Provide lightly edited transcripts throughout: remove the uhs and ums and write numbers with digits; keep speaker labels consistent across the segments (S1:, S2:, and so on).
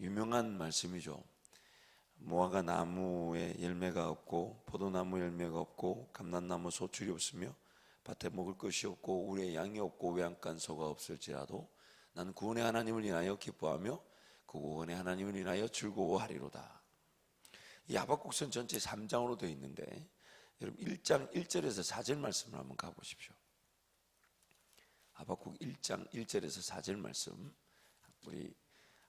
S1: 유명한 말씀이죠. 무화과 나무에 열매가 없고 포도나무 열매가 없고 감람나무 소출이 없으며 밭에 먹을 것이 없고 우리의 양이 없고 외양간소가 없을지라도 나는 구원의 하나님을 인하여 기뻐하며 그 구원의 하나님을 인하여 즐거워하리로다. 이 하박국선 전체 3장으로 되어 있는데 여러분 1장 1절에서 4절 말씀을 한번 가보십시오. 하박국 1장 1절에서 4절 말씀 우리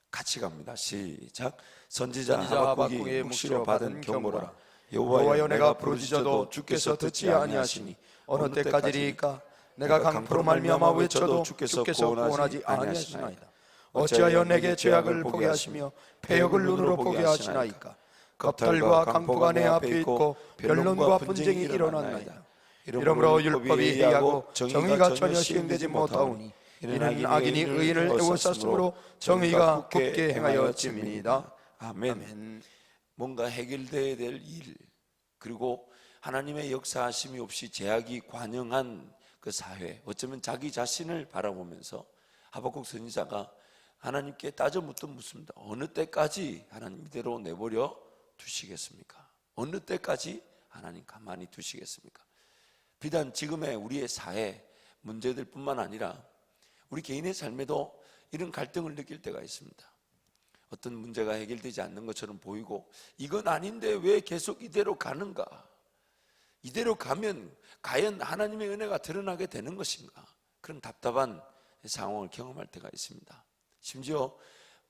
S1: 같이 갑니다. 시작. 선지자 하박국이 묵시로 받은 경고라. 여호와여, 내가 부르짖어도 주께서 듣지 아니하시니 어느 때까지리이까? 내가 강포로 말미암아 외쳐도 주께서 구원하지 아니하시나이다. 어찌하여 내게 죄악을 보게 하시며 패역을 눈으로 보게 하시나이까? 겁탈과 강포가 내 앞에 있고 변론과 분쟁이 일어났나이다. 이러므로 율법이 해이하고 정의가 전혀 시행되지 못하오니 이는 악인이 의인을 애워쌌으므로 정의가 굳게 행하였음이니이다. 아멘. 뭔가 해결되어야 될 일, 그리고 하나님의 역사하심이 없이 제약이 관영한 그 사회, 어쩌면 자기 자신을 바라보면서 하박국 선지자가 하나님께 따져 묻습니다. 어느 때까지 하나님 이대로 내버려 두시겠습니까? 어느 때까지 하나님 가만히 두시겠습니까? 비단 지금의 우리의 사회 문제들 뿐만 아니라 우리 개인의 삶에도 이런 갈등을 느낄 때가 있습니다. 어떤 문제가 해결되지 않는 것처럼 보이고 이건 아닌데 왜 계속 이대로 가는가? 이대로 가면 과연 하나님의 은혜가 드러나게 되는 것인가? 그런 답답한 상황을 경험할 때가 있습니다. 심지어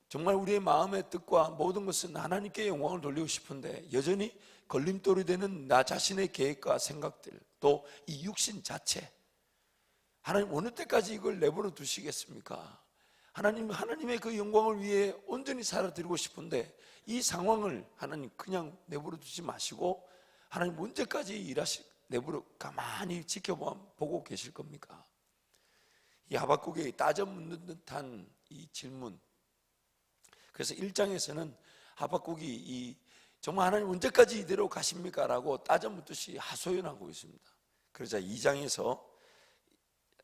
S1: 정말 우리의 마음의 뜻과 모든 것은 하나님께 영광을 돌리고 싶은데 여전히 걸림돌이 되는 나 자신의 계획과 생각들, 또 이 육신 자체, 하나님 어느 때까지 이걸 내버려 두시겠습니까? 하나님의 그 영광을 위해 온전히 살아드리고 싶은데 이 상황을 하나님 그냥 내버려 두지 마시고 하나님 언제까지 내버려 가만히 지켜보고 계실 겁니까? 이 하박국에 따져 묻는 듯한 이 질문. 그래서 1장에서는 하박국이 정말 하나님 언제까지 이대로 가십니까? 라고 따져 묻듯이 하소연하고 있습니다. 그러자 2장에서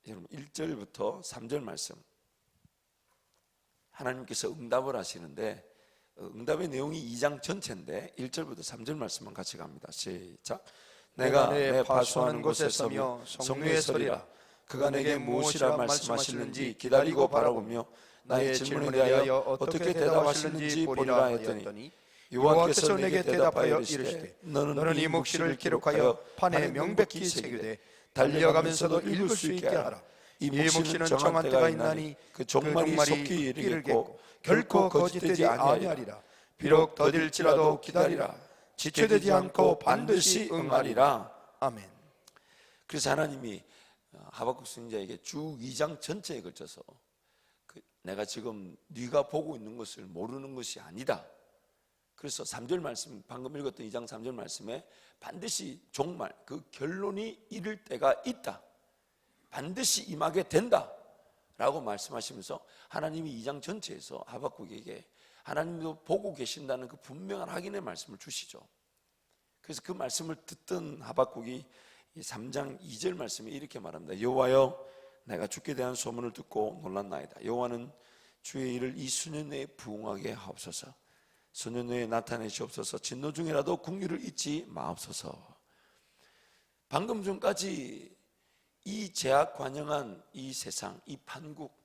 S1: 여러분 1절부터 3절 말씀, 하나님께서 응답을 하시는데 응답의 내용이 2장 전체인데 1절부터 3절 말씀만 같이 갑니다. 시작. 내가 내 파수하는 곳에 서며 성류에 서리라. 그가 내게 무엇이라 말씀하시는지 기다리고 바라보며 나의 질문에 대하여 어떻게 대답하시는지 보리라 했더니 여호와께서 내게 대답하여 이르시되 너는 이 묵시를 기록하여 판에 명백히 새기되 달려가면서도 읽을 수 있게 하라. 이 묵시는 정한 때가 있나니 그 종말이 속히 이르겠고 결코 거짓되지 아니하리라. 비록 더딜지라도 기다리라. 지체되지 않고 반드시 응하리라. 아멘. 그래서 하나님이 하박국 선지자에게 주 2장 전체에 걸쳐서 내가 지금 네가 보고 있는 것을 모르는 것이 아니다. 그래서 3절 말씀, 방금 읽었던 2장 3절 말씀에 반드시 종말, 그 결론이 이를 때가 있다, 반드시 임하게 된다 라고 말씀하시면서 하나님이 2장 전체에서 하박국에게 하나님도 보고 계신다는 그 분명한 확인의 말씀을 주시죠. 그래서 그 말씀을 듣던 하박국이 3장 2절 말씀에 이렇게 말합니다. 여호와여, 내가 주께 대한 소문을 듣고 놀랐나이다. 여호와는 주의 일을 이 수년 내에 부응하게 하옵소서. 수년 내에 나타내시옵소서. 진노 중이라도 긍휼을 잊지 마옵소서. 방금 전까지 이 제약 관영한 이 세상, 이 판국,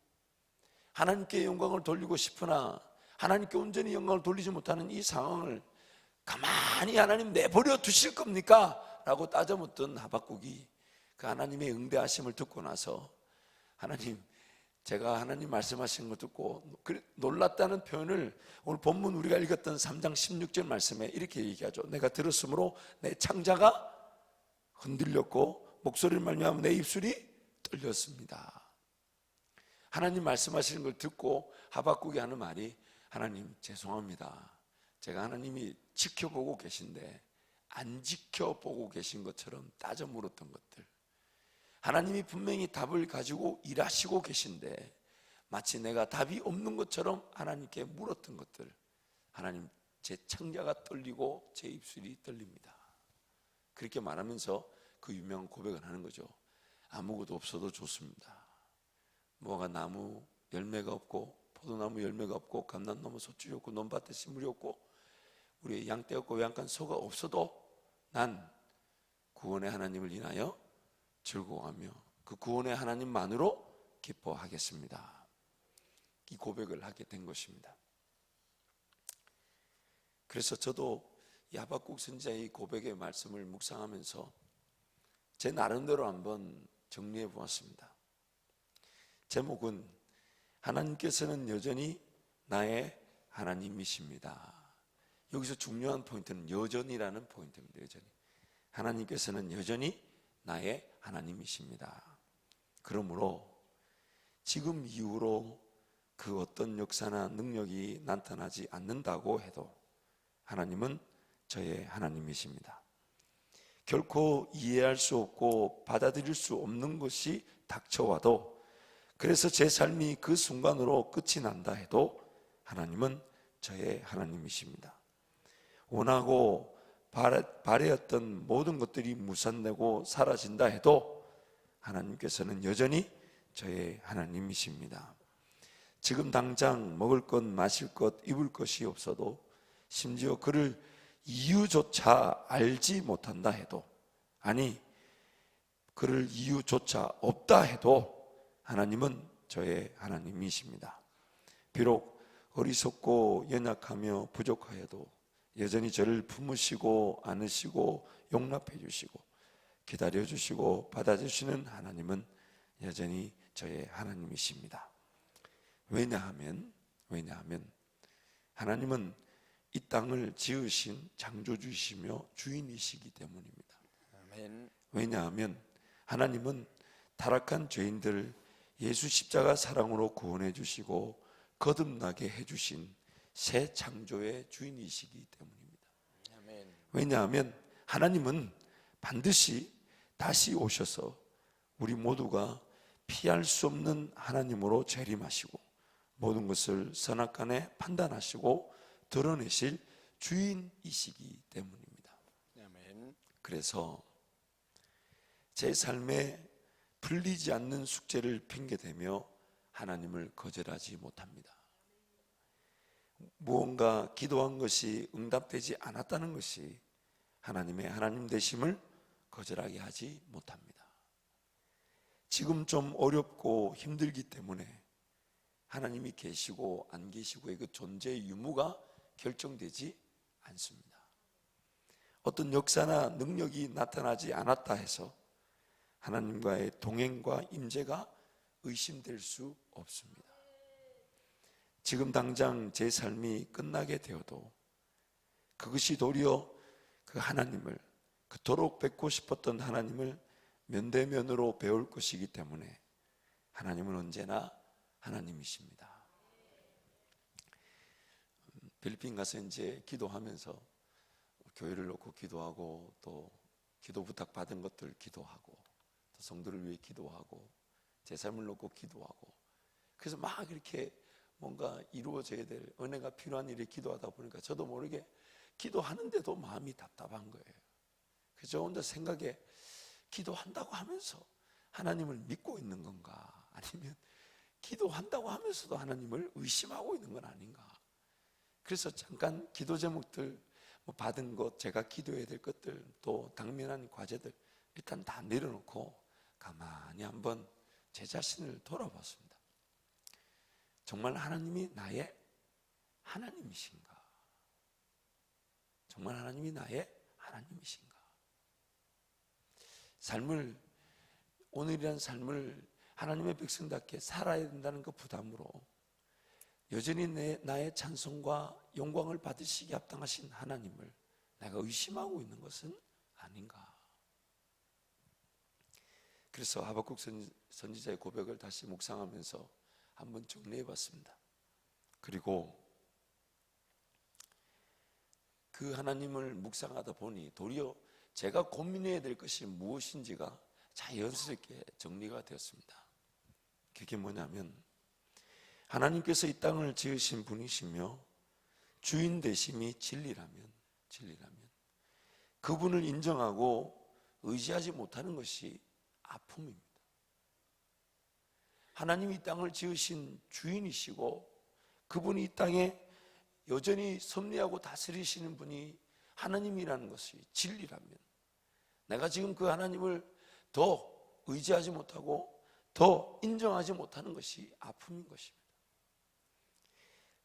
S1: 하나님께 영광을 돌리고 싶으나 하나님께 온전히 영광을 돌리지 못하는 이 상황을 가만히 하나님 내버려 두실 겁니까? 라고 따져 묻던 하박국이 그 하나님의 응대하심을 듣고 나서 하나님, 제가 하나님 말씀하시는 거 듣고 놀랐다는 표현을 오늘 본문 우리가 읽었던 3장 16절 말씀에 이렇게 얘기하죠. 내가 들었으므로 내 창자가 흔들렸고 목소리를 말미암아 내 입술이 떨렸습니다. 하나님 말씀하시는 걸 듣고 하박국이 하는 말이, 하나님 죄송합니다. 제가 하나님이 지켜보고 계신데 안 지켜보고 계신 것처럼 따져 물었던 것들, 하나님이 분명히 답을 가지고 일하시고 계신데 마치 내가 답이 없는 것처럼 하나님께 물었던 것들, 하나님 제 창자가 떨리고 제 입술이 떨립니다. 그렇게 말하면서 그 유명한 고백을 하는 거죠. 아무것도 없어도 좋습니다. 무화과 나무 열매가 없고 포도나무 열매가 없고 감람나무 소출이 없고 논밭에 식물이 없고 우리의 양떼 없고 외양간 소가 없어도 난 구원의 하나님을 인하여 즐거워하며 그 구원의 하나님만으로 기뻐하겠습니다. 이 고백을 하게 된 것입니다. 그래서 저도 이 하박국 선지자의 고백의 말씀을 묵상하면서 제 나름대로 한번 정리해 보았습니다. 제목은 하나님께서는 여전히 나의 하나님이십니다. 여기서 중요한 포인트는 여전히라는 포인트입니다. 여전히. 하나님께서는 여전히 나의 하나님이십니다. 그러므로 지금 이후로 그 어떤 역사나 능력이 나타나지 않는다고 해도 하나님은 저의 하나님이십니다. 결코 이해할 수 없고 받아들일 수 없는 것이 닥쳐와도 그래서 제 삶이 그 순간으로 끝이 난다 해도 하나님은 저의 하나님이십니다. 원하고 바라였던 모든 것들이 무산되고 사라진다 해도 하나님께서는 여전히 저의 하나님이십니다. 지금 당장 먹을 것, 마실 것, 입을 것이 없어도 심지어 그를 이유조차 알지 못한다 해도, 아니 그를 이유조차 없다 해도 하나님은 저의 하나님이십니다. 비록 어리석고 연약하며 부족하여도 여전히 저를 품으시고 안으시고 용납해 주시고 기다려 주시고 받아주시는 하나님은 여전히 저의 하나님이십니다. 왜냐하면 하나님은 이 땅을 지으신 창조주이시며 주인이시기 때문입니다. 왜냐하면 하나님은 타락한 죄인들을 예수 십자가 사랑으로 구원해 주시고 거듭나게 해주신 새 창조의 주인이시기 때문입니다. 왜냐하면 하나님은 반드시 다시 오셔서 우리 모두가 피할 수 없는 하나님으로 재림하시고 모든 것을 선악간에 판단하시고 드러내실 주인이시기 때문입니다. 그래서 제 삶에 풀리지 않는 숙제를 핑계대며 하나님을 거절하지 못합니다. 무언가 기도한 것이 응답되지 않았다는 것이 하나님의 하나님 되심을 거절하게 하지 못합니다. 지금 좀 어렵고 힘들기 때문에 하나님이 계시고 안 계시고의 그 존재의 유무가 결정되지 않습니다. 어떤 역사나 능력이 나타나지 않았다 해서 하나님과의 동행과 임재가 의심될 수 없습니다. 지금 당장 제 삶이 끝나게 되어도 그것이 도리어 그 하나님을, 그토록 뵙고 싶었던 하나님을 면대면으로 배울 것이기 때문에 하나님은 언제나 하나님이십니다. 필리핀 가서 이제 기도하면서 교회를 놓고 기도하고 또 기도 부탁 받은 것들 기도하고 또 성도를 위해 기도하고 제 삶을 놓고 기도하고 그래서 막 이렇게 뭔가 이루어져야 될 은혜가 필요한 일에 기도하다 보니까 저도 모르게 기도하는데도 마음이 답답한 거예요. 그래서 저 혼자 생각에 기도한다고 하면서 하나님을 믿고 있는 건가, 아니면 기도한다고 하면서도 하나님을 의심하고 있는 건 아닌가. 그래서 잠깐 기도 제목들, 받은 것, 제가 기도해야 될 것들, 또 당면한 과제들 일단 다 내려놓고 가만히 한번 제 자신을 돌아봤습니다. 정말 하나님이 나의 하나님이신가? 정말 하나님이 나의 하나님이신가? 삶을, 오늘이란 삶을 하나님의 백성답게 살아야 된다는 그 부담으로 여전히 나의 찬송과 영광을 받으시기 합당하신 하나님을 내가 의심하고 있는 것은 아닌가. 그래서 하박국 선지자의 고백을 다시 묵상하면서 한번 정리해 봤습니다. 그리고 그 하나님을 묵상하다 보니 도리어 제가 고민해야 될 것이 무엇인지가 자연스럽게 정리가 되었습니다. 그게 뭐냐면 하나님께서 이 땅을 지으신 분이시며 주인 되심이 진리라면 그분을 인정하고 의지하지 못하는 것이 아픔입니다. 하나님이 이 땅을 지으신 주인이시고 그분이 이 땅에 여전히 섭리하고 다스리시는 분이 하나님이라는 것이 진리라면, 내가 지금 그 하나님을 더 의지하지 못하고 더 인정하지 못하는 것이 아픔인 것입니다.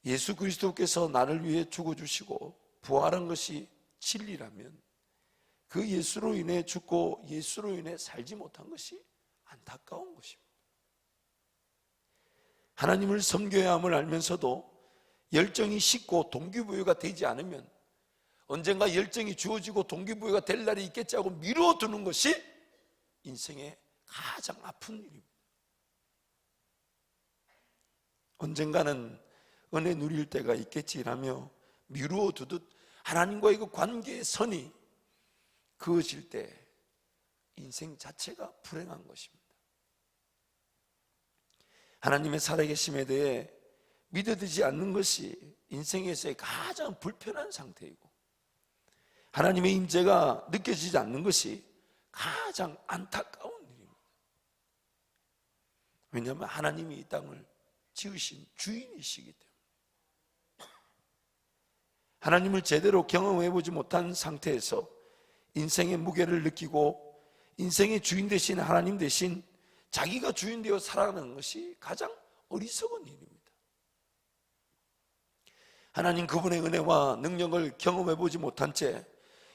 S1: 예수 그리스도께서 나를 위해 죽어주시고 부활한 것이 진리라면, 그 예수로 인해 죽고 예수로 인해 살지 못한 것이 안타까운 것입니다. 하나님을 섬겨야 함을 알면서도 열정이 식고 동기부여가 되지 않으면 언젠가 열정이 주어지고 동기부여가 될 날이 있겠지 하고 미뤄두는 것이 인생의 가장 아픈 일입니다. 언젠가는 은혜 누릴 때가 있겠지라며 미루어두듯 하나님과의 그 관계의 선이 그어질 때 인생 자체가 불행한 것입니다. 하나님의 살아계심에 대해 믿어지지 않는 것이 인생에서의 가장 불편한 상태이고, 하나님의 임재가 느껴지지 않는 것이 가장 안타까운 일입니다. 왜냐하면 하나님이 이 땅을 지으신 주인이시기 때문에, 하나님을 제대로 경험해보지 못한 상태에서 인생의 무게를 느끼고 인생의 주인 되신 하나님 대신 자기가 주인 되어 살아가는 것이 가장 어리석은 일입니다. 하나님 그분의 은혜와 능력을 경험해보지 못한 채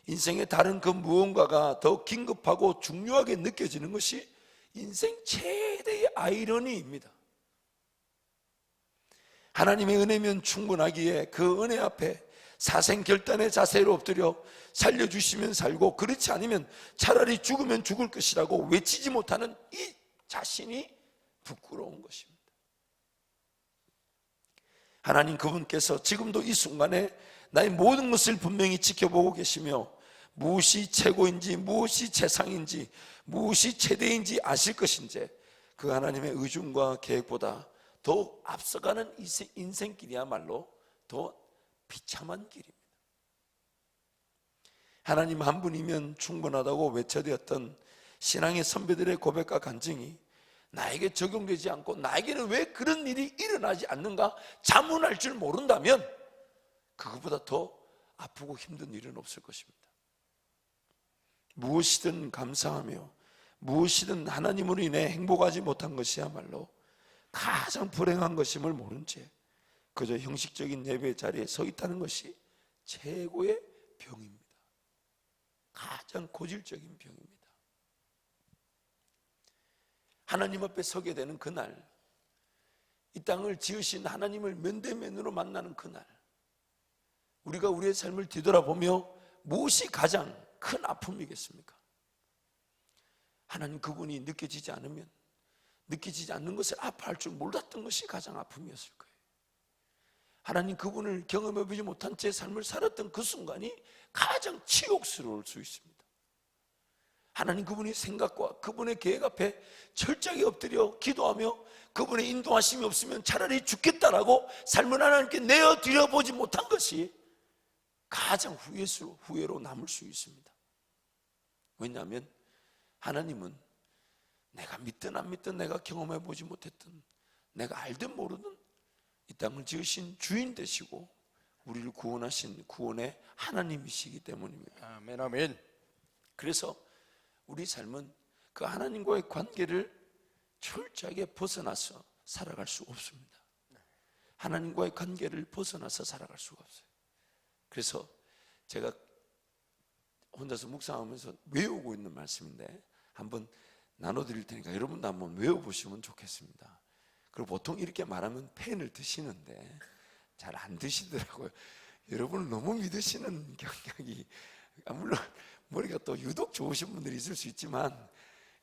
S1: 인생의 다른 그 무언가가 더 긴급하고 중요하게 느껴지는 것이 인생 최대의 아이러니입니다. 하나님의 은혜면 충분하기에 그 은혜 앞에 사생결단의 자세로 엎드려 살려주시면 살고, 그렇지 않으면 차라리 죽으면 죽을 것이라고 외치지 못하는 이 자신이 부끄러운 것입니다. 하나님 그분께서 지금도 이 순간에 나의 모든 것을 분명히 지켜보고 계시며 무엇이 최고인지 무엇이 최상인지 무엇이 최대인지 아실 것인지, 그 하나님의 의중과 계획보다 더 앞서가는 인생길이야말로 더 비참한 길입니다. 하나님 한 분이면 충분하다고 외쳐되었던 신앙의 선배들의 고백과 간증이 나에게 적용되지 않고 나에게는 왜 그런 일이 일어나지 않는가 자문할 줄 모른다면 그것보다 더 아프고 힘든 일은 없을 것입니다. 무엇이든 감사하며 무엇이든 하나님으로 인해 행복하지 못한 것이야말로 가장 불행한 것임을 모른 채 그저 형식적인 예배 자리에 서 있다는 것이 최고의 병입니다. 가장 고질적인 병입니다. 하나님 앞에 서게 되는 그날, 이 땅을 지으신 하나님을 면대면으로 만나는 그날, 우리가 우리의 삶을 뒤돌아보며 무엇이 가장 큰 아픔이겠습니까? 하나님 그분이 느껴지지 않으면, 느껴지지 않는 것을 아파할 줄 몰랐던 것이 가장 아픔이었을 거예요. 하나님 그분을 경험해보지 못한 채 삶을 살았던 그 순간이 가장 치욕스러울 수 있습니다. 하나님 그분의 생각과 그분의 계획 앞에 철저하게 엎드려 기도하며 그분의 인도하심이 없으면 차라리 죽겠다라고 삶을 하나님께 내어드려 보지 못한 것이 가장 후회로 남을 수 있습니다. 왜냐하면 하나님은 내가 믿든 안 믿든 내가 경험해보지 못했든 내가 알든 모르든 이 땅을 지으신 주인 되시고 우리를 구원하신 구원의 하나님이시기 때문입니다.
S2: 아멘, 아멘.
S1: 그래서 우리 삶은 그 하나님과의 관계를 철저하게 벗어나서 살아갈 수 없습니다. 하나님과의 관계를 벗어나서 살아갈 수가 없어요. 그래서 제가 혼자서 묵상하면서 외우고 있는 말씀인데 한번 나눠드릴 테니까 여러분도 한번 외워보시면 좋겠습니다. 그리고 보통 이렇게 말하면 펜을 드시는데 잘 안 드시더라고요. 여러분을 너무 믿으시는 경향이, 물론 머리가 또 유독 좋으신 분들이 있을 수 있지만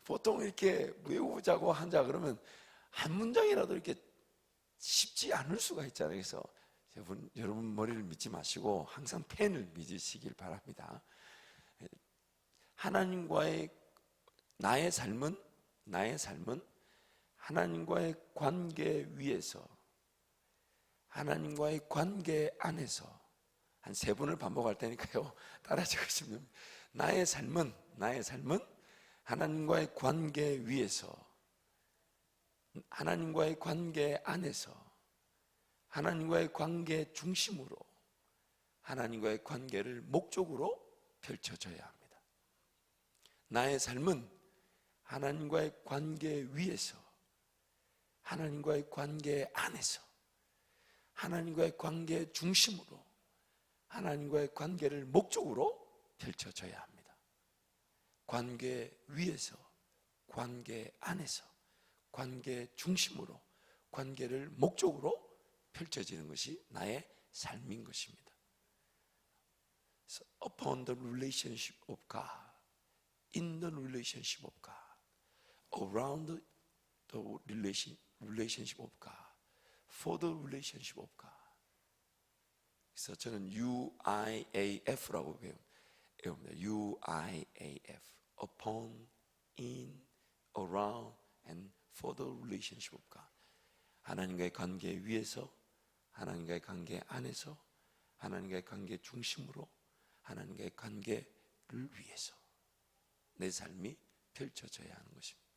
S1: 보통 이렇게 외우자고 한자 그러면 한 문장이라도 이렇게 쉽지 않을 수가 있잖아요. 그래서 여러분 머리를 믿지 마시고 항상 펜을 믿으시길 바랍니다. 하나님과의 나의 삶은 하나님과의 관계 위에서, 하나님과의 관계 안에서, 한 3번을 반복할 테니까요 따라 적으시면, 나의 삶은 하나님과의 관계 위에서, 하나님과의 관계 안에서, 하나님과의 관계 중심으로 하나님과의 관계를 목적으로 펼쳐져야 합니다. 나의 삶은 하나님과의 관계 위에서, 하나님과의 관계 안에서, 하나님과의 관계 중심으로 하나님과의 관계를 목적으로 펼쳐져야 합니다. 관계 위에서, 관계 안에서, 관계 중심으로 관계를 목적으로 펼쳐지는 것이 나의 삶인 것입니다. So, upon the relationship of God, in the relationship of God, around the relationship of God, for the relationship of God. 그래서 저는 UIAF라고 배웁니다. UIAF, upon, in, around, and for the relationship of God. 하나님과의 관계 위에서, 하나님과의 관계 안에서, 하나님과의 관계 중심으로, 하나님과의 관계를 위해서 내 삶이 펼쳐져야 하는 것입니다.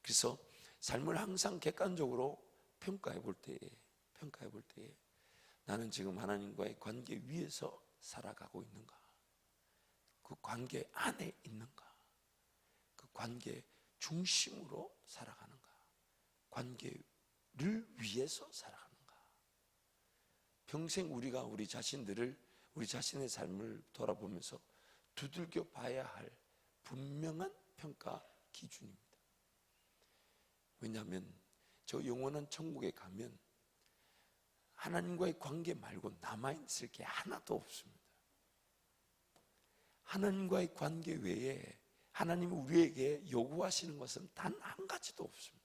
S1: 그래서 삶을 항상 객관적으로 평가해 볼 때에 나는 지금 하나님과의 관계 위에서 살아가고 있는가? 그 관계 안에 있는가? 그 관계 중심으로 살아가는가? 관계를 위해서 살아가는가? 평생 우리가 우리 자신의 삶을 돌아보면서 두들겨 봐야 할 분명한 평가 기준입니다. 왜냐하면 저 영원한 천국에 가면 하나님과의 관계 말고 남아있을 게 하나도 없습니다. 하나님과의 관계 외에 하나님이 우리에게 요구하시는 것은 단 한 가지도 없습니다.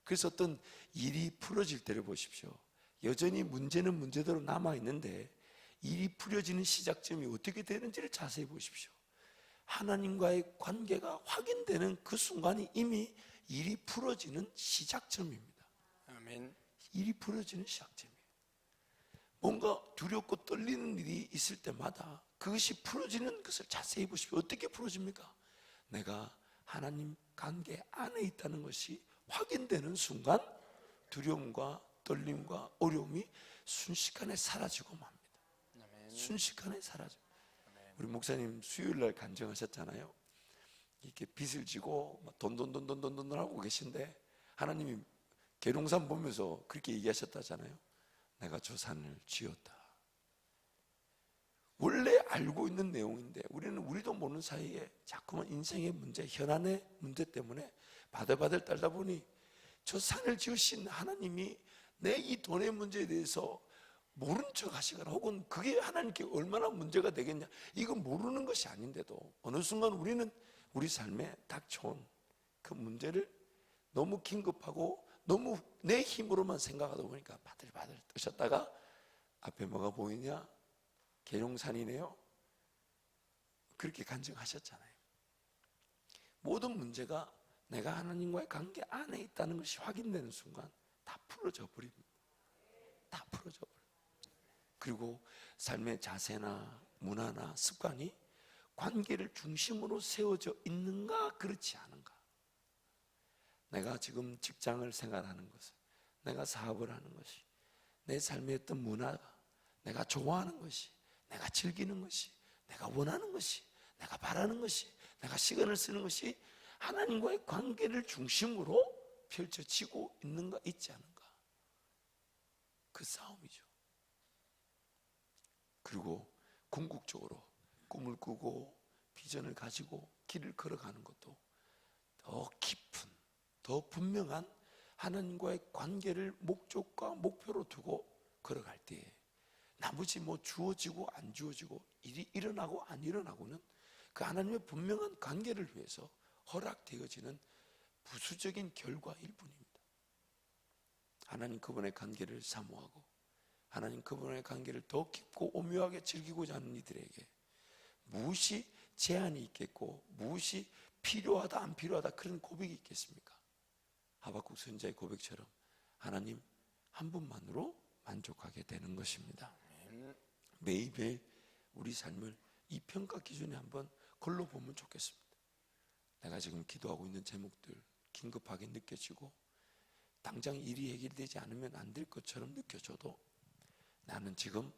S1: 그래서 어떤 일이 풀어질 때를 보십시오. 여전히 문제는 문제대로 남아있는데 일이 풀어지는 시작점이 어떻게 되는지를 자세히 보십시오. 하나님과의 관계가 확인되는 그 순간이 이미 일이 풀어지는 시작점입니다.
S2: 아멘.
S1: 일이 풀어지는 시작점이에요. 뭔가 두렵고 떨리는 일이 있을 때마다 그것이 풀어지는 것을 자세히 보십시오. 어떻게 풀어집니까? 내가 하나님 관계 안에 있다는 것이 확인되는 순간 두려움과 떨림과 어려움이 순식간에 사라지고 맙니다. 순식간에 사라져. 우리 목사님 수요일 날 간증하셨잖아요. 이렇게 빚을 지고 돈 하고 계신데 하나님이 계룡산 보면서 그렇게 얘기하셨다잖아요. 내가 저 산을 지었다. 원래 알고 있는 내용인데 우리도 모르는 사이에 자꾸만 인생의 문제, 현안의 문제 때문에 바들바들 떨다 보니 저 산을 지으신 하나님이 내 이 돈의 문제에 대해서 모른 척 하시거나 혹은 그게 하나님께 얼마나 문제가 되겠냐, 이건 모르는 것이 아닌데도 어느 순간 우리는 우리 삶에 닥쳐온 그 문제를 너무 긴급하고 너무 내 힘으로만 생각하다 보니까 바들바들 뜨셨다가 앞에 뭐가 보이냐? 계룡산이네요. 그렇게 간증하셨잖아요. 모든 문제가 내가 하나님과의 관계 안에 있다는 것이 확인되는 순간 다 풀어져 버립니다. 다 풀어져 버려요. 그리고 삶의 자세나 문화나 습관이 관계를 중심으로 세워져 있는가 그렇지 않은가. 내가 지금 직장을 생활하는 것은, 내가 사업을 하는 것이, 내 삶의 어떤 문화가, 내가 좋아하는 것이, 내가 즐기는 것이, 내가 원하는 것이, 내가 바라는 것이, 내가 시간을 쓰는 것이 하나님과의 관계를 중심으로 펼쳐지고 있는가 있지 않은가. 그 싸움이죠. 그리고 궁극적으로 꿈을 꾸고 비전을 가지고 길을 걸어가는 것도 더 깊은, 더 분명한 하나님과의 관계를 목적과 목표로 두고 걸어갈 때에 나머지 주어지고 안 주어지고 일이 일어나고 안 일어나고는 그 하나님의 분명한 관계를 위해서 허락되어지는 부수적인 결과일 뿐입니다. 하나님 그분의 관계를 사모하고 하나님 그분의 관계를 더 깊고 오묘하게 즐기고자 하는 이들에게 무엇이 제한이 있겠고 무엇이 필요하다 안 필요하다 그런 고백이 있겠습니까? 하박국 선지자의 고백처럼 하나님 한 분만으로 만족하게 되는 것입니다. 매일매일 우리 삶을 이 평가 기준에 한번 걸러보면 좋겠습니다. 내가 지금 기도하고 있는 제목들 긴급하게 느껴지고 당장 일이 해결되지 않으면 안 될 것처럼 느껴져도 나는 지금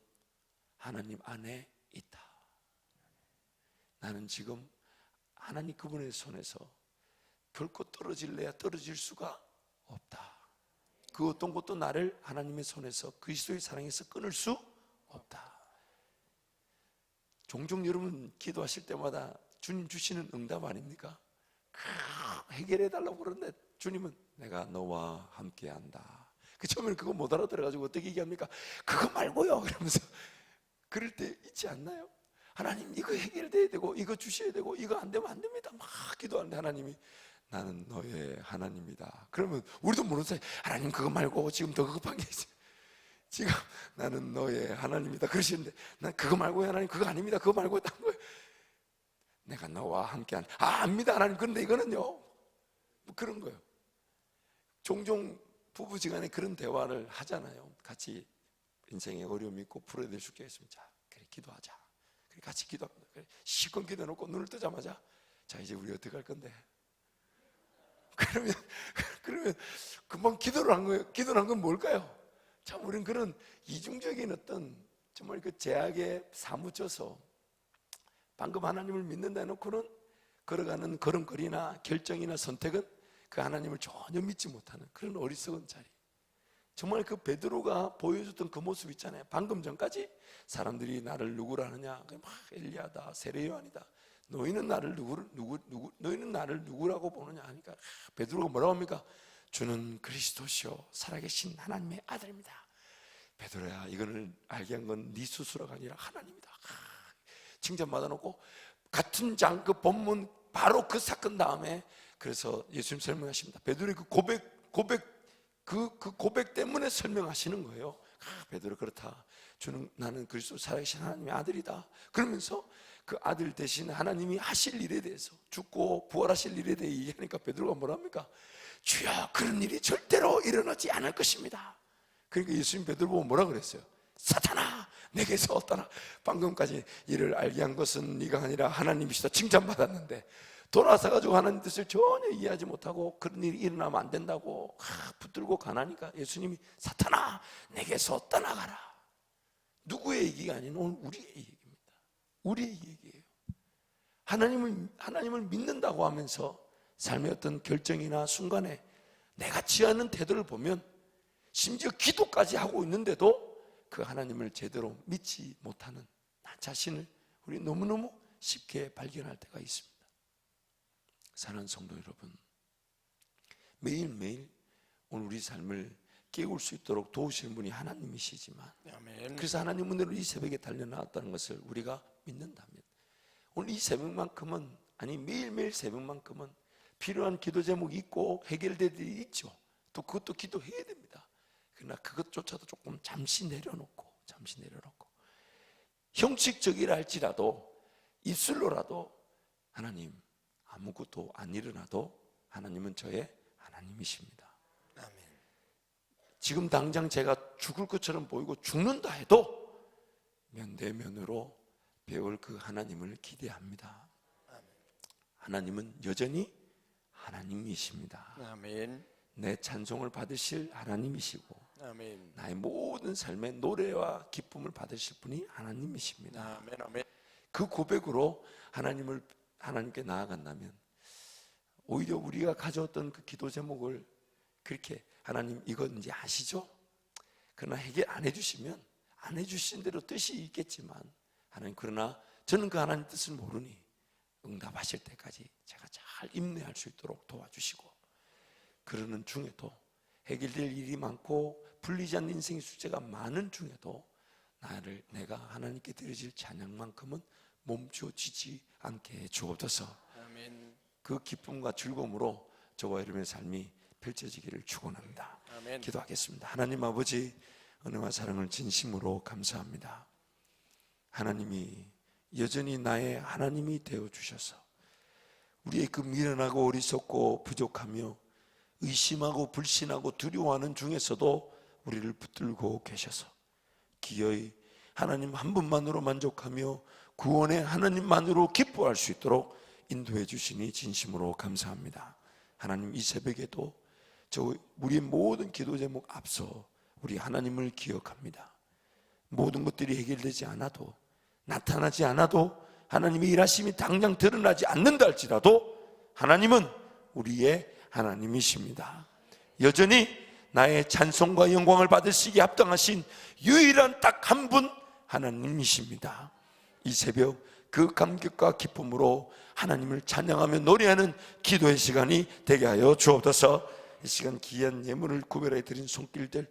S1: 하나님 안에 있다. 나는 지금 하나님 그분의 손에서 결코 떨어질래야 떨어질 수가 없다. 그 어떤 것도 나를 하나님의 손에서 그리스도의 사랑에서 끊을 수 없다. 종종 여러분 기도하실 때마다 주님 주시는 응답 아닙니까? 해결해달라고 그러는데 주님은 내가 너와 함께한다. 그 처음에는 그거 못 알아들어가지고 어떻게 얘기합니까? 그거 말고요 그러면서 그럴 때 있지 않나요? 하나님 이거 해결돼야 되고 이거 주셔야 되고 이거 안 되면 안 됩니다. 막 기도하는데 하나님이 나는 너의 하나님이다. 그러면 우리도 모르는 사이 하나님 그거 말고 지금 더 급한 게 있어요. 지금 나는 너의 하나님이다 그러시는데 난 그거 말고 하나님 그거 아닙니다. 그거 말고 딴 거예요. 내가 너와 함께한 압니다 하나님. 그런데 이거는요 뭐 그런 거예요. 종종 부부지간에 그런 대화를 하잖아요. 같이 인생에 어려움이 있고 풀어야 될 숙제가 있으면 자 그래 기도하자. 그래 같이 기도합니다. 그래 실컷 기도해놓고 눈을 뜨자마자 자 이제 우리 어떻게 할 건데? 그러면 금방 기도를 한 거예요. 기도를 한 건 뭘까요? 참 우리는 그런 이중적인 어떤 정말 그 제약에 사무쳐서 방금 하나님을 믿는다 해놓고는 걸어가는 걸음걸이나 결정이나 선택은 그 하나님을 전혀 믿지 못하는 그런 어리석은 자리. 정말 그 베드로가 보여줬던 그 모습 있잖아요. 방금 전까지 사람들이 나를 누구라 하느냐, 막 엘리야다, 세례요한이다. 너희는 나를 너희는 나를 누구라고 보느냐 하니까 베드로가 뭐라고 합니까? 주는 그리스도시요 살아계신 하나님의 아들입니다. 베드로야, 이거를 알게 한 건 네 스스로가 아니라 하나님이다. 칭찬받아 놓고 같은 장 그 본문 바로 그 사건 다음에 그래서 예수님 설명하십니다. 베드로의 그 고백 때문에 설명하시는 거예요. 베드로 그렇다. 나는 그리스도 살아계신 하나님의 아들이다. 그러면서 그 아들 대신 하나님이 하실 일에 대해서 죽고 부활하실 일에 대해 얘기하니까 베드로가 뭐라 합니까? 주여 그런 일이 절대로 일어나지 않을 것입니다. 그러니까 예수님 베드로 보고 뭐라 그랬어요? 사탄아 내게서 떠나. 방금까지 이를 알게 한 것은 네가 아니라 하나님이시다 칭찬받았는데 돌아서가지고 하나님 뜻을 전혀 이해하지 못하고 그런 일이 일어나면 안 된다고 붙들고 가나니까 예수님이 사탄아 내게서 떠나가라. 누구의 얘기가 아닌 오늘 우리의 얘기입니다. 우리의 얘기예요. 하나님을 믿는다고 하면서 삶의 어떤 결정이나 순간에 내가 취하는 태도를 보면 심지어 기도까지 하고 있는데도 그 하나님을 제대로 믿지 못하는 나 자신을 우리 너무너무 쉽게 발견할 때가 있습니다. 사랑하는 성도 여러분, 매일매일 오늘 우리 삶을 깨울 수 있도록 도우시는 분이 하나님이시지만 아멘. 그래서 하나님 은혜로 이 새벽에 달려나왔다는 것을 우리가 믿는다면 오늘 이 새벽만큼은 아니 매일매일 새벽만큼은 필요한 기도 제목이 있고 해결될 일이 있죠. 또 그것도 기도해야 됩니다. 그러나 그것조차도 조금 잠시 내려놓고 형식적이라 할지라도 입술로라도 하나님 아무것도 안 일어나도 하나님은 저의 하나님이십니다. 아멘. 지금 당장 제가 죽을 것처럼 보이고 죽는다 해도 면대면으로 배울 그 하나님을 기대합니다. 아멘. 하나님은 여전히 하나님이십니다. 아멘. 내 찬송을 받으실 하나님이시고 아멘. 나의 모든 삶의 노래와 기쁨을 받으실 분이 하나님이십니다. 아멘. 아멘. 그 고백으로 하나님께 나아간다면 오히려 우리가 가져왔던 그 기도 제목을 그렇게 하나님 이건 이제 아시죠? 그러나 해결 안 해주시면 안 해주신 대로 뜻이 있겠지만 하나님 그러나 저는 그 하나님 뜻을 모르니 응답하실 때까지 제가 잘 인내할 수 있도록 도와주시고 그러는 중에도 해결될 일이 많고 풀리지 않는 인생의 숙제가 많은 중에도 내가 하나님께 드려질 찬양만큼은 멈춰지지 않게 해 주옵소서. 아멘. 그 기쁨과 즐거움으로 저와 여러분의 삶이 펼쳐지기를 축원합니다. 아멘. 기도하겠습니다. 하나님 아버지 은혜와 사랑을 진심으로 감사합니다. 하나님이 여전히 나의 하나님이 되어주셔서 우리의 그 미련하고 어리석고 부족하며 의심하고 불신하고 두려워하는 중에서도 우리를 붙들고 계셔서 기어이 하나님 한 분만으로 만족하며 구원의 하나님만으로 기뻐할 수 있도록 인도해 주시니 진심으로 감사합니다. 하나님 이 새벽에도 우리의 모든 기도 제목 앞서 우리 하나님을 기억합니다. 모든 것들이 해결되지 않아도, 나타나지 않아도, 하나님의 일하심이 당장 드러나지 않는다 할지라도 하나님은 우리의 하나님이십니다. 여전히 나의 찬송과 영광을 받으시기에 합당하신 유일한 딱 한 분 하나님이십니다. 이 새벽 그 감격과 기쁨으로 하나님을 찬양하며 노래하는 기도의 시간이 되게 하여 주옵소서. 이 시간 귀한 예물을 구별해 드린 손길들,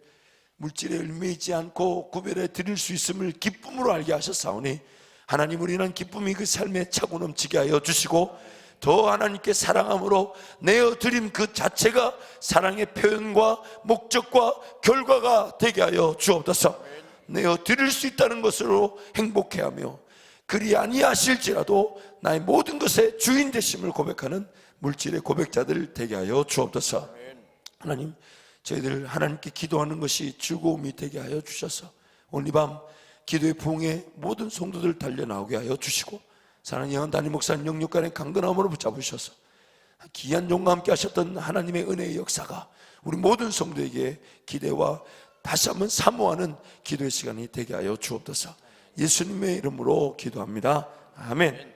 S1: 물질에 얽매이지 않고 구별해 드릴 수 있음을 기쁨으로 알게 하셨사오니 하나님을 인한 기쁨이 그 삶에 차고 넘치게 하여 주시고, 더 하나님께 사랑함으로 내어드림 그 자체가 사랑의 표현과 목적과 결과가 되게 하여 주옵소서. 내어드릴 수 있다는 것으로 행복해하며, 그리 아니하실지라도 나의 모든 것의 주인 되심을 고백하는 물질의 고백자들 되게 하여 주옵소서. 하나님, 저희들 하나님께 기도하는 것이 즐거움이 되게 하여 주셔서 오늘 이 밤 기도의 부흥에 모든 성도들 달려나오게 하여 주시고, 사랑하는 영원 담임 목사님 영육간의 강건함으로 붙잡으셔서 귀한 종과 함께 하셨던 하나님의 은혜의 역사가 우리 모든 성도에게 기대와 다시 한번 사모하는 기도의 시간이 되게 하여 주옵소서. 예수님의 이름으로 기도합니다. 아멘.